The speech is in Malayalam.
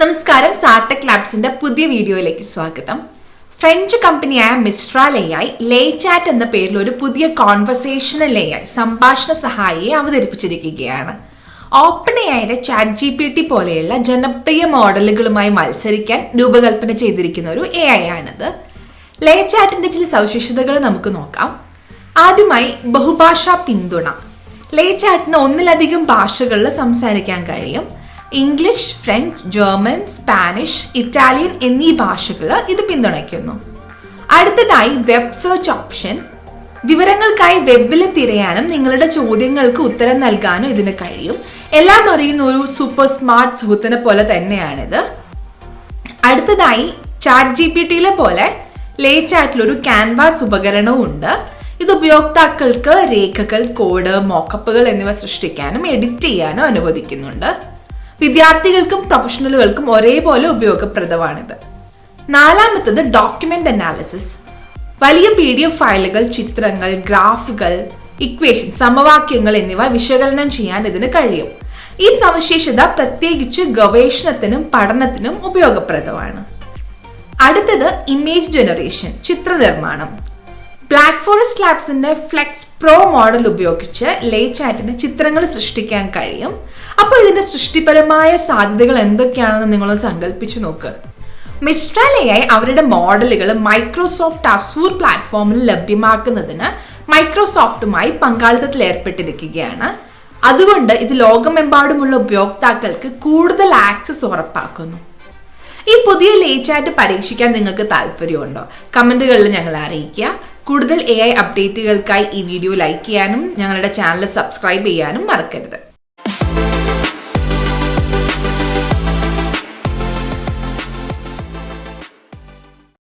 നമസ്കാരം, സാർടെക് ലാബ്സിന്റെ പുതിയ വീഡിയോയിലേക്ക് സ്വാഗതം. ഫ്രഞ്ച് കമ്പനിയായ മിസ്ട്രാൽ AI ലേചാറ്റ് എന്ന പേരിൽ ഒരു പുതിയ കോൺവെർസേഷണൽ AI സംഭാഷണ സഹായിയെ അവതരിപ്പിച്ചിരിക്കുകയാണ്. ഓപ്പൺ AIയുടെ ChatGPT പോലെയുള്ള ജനപ്രിയ മോഡലുകളുമായി മത്സരിക്കാൻ രൂപകൽപ്പന ചെയ്തിരിക്കുന്ന ഒരു AI ആണിത്. ലേചാറ്റിന്റെ ചില സവിശേഷതകൾ നമുക്ക് നോക്കാം. ആദ്യമായി ബഹുഭാഷാ പിന്തുണ. ലേചാറ്റിന് ഒന്നിലധികം ഭാഷകളിൽ സംസാരിക്കാൻ കഴിയും. English, French, German, Spanish, Italian എന്നീ ഭാഷകൾ ഇത് പിന്തുണയ്ക്കുന്നു. അടുത്തതായി വെബ് സെർച്ച് ഓപ്ഷൻ. വിവരങ്ങൾക്കായി വെബിൽ തിരയാനും നിങ്ങളുടെ ചോദ്യങ്ങൾക്ക് ഉത്തരം നൽകാനും ഇതിന് കഴിയും. എല്ലാം അറിയുന്ന ഒരു സൂപ്പർ സ്മാർട്ട് സുഹൃത്തിനെ പോലെ തന്നെയാണിത്. അടുത്തതായി ChatGPTയിലെ പോലെ ലേചാറ്റിൽ ഒരു ക്യാൻവാസ് ഉപകരണവും ഉണ്ട്. ഇത് ഉപയോക്താക്കൾക്ക് രേഖകൾ, കോഡ്, മോക്കപ്പുകൾ എന്നിവ സൃഷ്ടിക്കാനും എഡിറ്റ് ചെയ്യാനും അനുവദിക്കുന്നുണ്ട്. വിദ്യാർത്ഥികൾക്കും പ്രൊഫഷണലുകൾക്കും ഒരേപോലെ ഉപയോഗപ്രദമാണിത്. നാലാമത്തത് ഡോക്യുമെന്റ് അനാലിസിസ്. വലിയ PDF ഫയലുകൾ, ചിത്രങ്ങൾ, ഗ്രാഫുകൾ, ഇക്വേഷൻ, സമവാക്യങ്ങൾ എന്നിവ വിശകലനം ചെയ്യാൻ ഇതിന് കഴിയും. ഈ സവിശേഷത പ്രത്യേകിച്ച് ഗവേഷണത്തിനും പഠനത്തിനും ഉപയോഗപ്രദമാണ്. അടുത്തത് ഇമേജ് ജനറേഷൻ, ചിത്രനിർമ്മാണം. ബ്ലാക്ക് ഫോറസ്റ്റ് ലാബ്സിന്റെ ഫ്ലെക്സ് പ്രോ മോഡൽ ഉപയോഗിച്ച് ലേചാറ്റിന് ചിത്രങ്ങൾ സൃഷ്ടിക്കാൻ കഴിയും. അപ്പോൾ ഇതിന്റെ സൃഷ്ടിപരമായ സാധ്യതകൾ എന്തൊക്കെയാണെന്ന് നിങ്ങളൊന്ന് സങ്കല്പിച്ചു നോക്ക്. മിസ്ട്രാൽ AI അവരുടെ മോഡലുകൾ മൈക്രോസോഫ്റ്റ് അസൂർ പ്ലാറ്റ്ഫോമിൽ ലഭ്യമാക്കുന്നതിന് മൈക്രോസോഫ്റ്റുമായി പങ്കാളിത്തത്തിൽ ഏർപ്പെട്ടിരിക്കുകയാണ്. അതുകൊണ്ട് ഇത് ലോകമെമ്പാടുമുള്ള ഉപയോക്താക്കൾക്ക് കൂടുതൽ ആക്സസ് ഉറപ്പാക്കുന്നു. ഈ പുതിയ ലേചാറ്റ് പരീക്ഷിക്കാൻ നിങ്ങൾക്ക് താല്പര്യമുണ്ടോ? കമന്റുകളിൽ ഞങ്ങളെ അറിയിക്കുക. കൂടുതൽ AI അപ്ഡേറ്റുകൾക്കായി ഈ വീഡിയോ ലൈക്ക് ചെയ്യാനും ഞങ്ങളുടെ ചാനൽ സബ്സ്ക്രൈബ് ചെയ്യാനും മറക്കരുത്.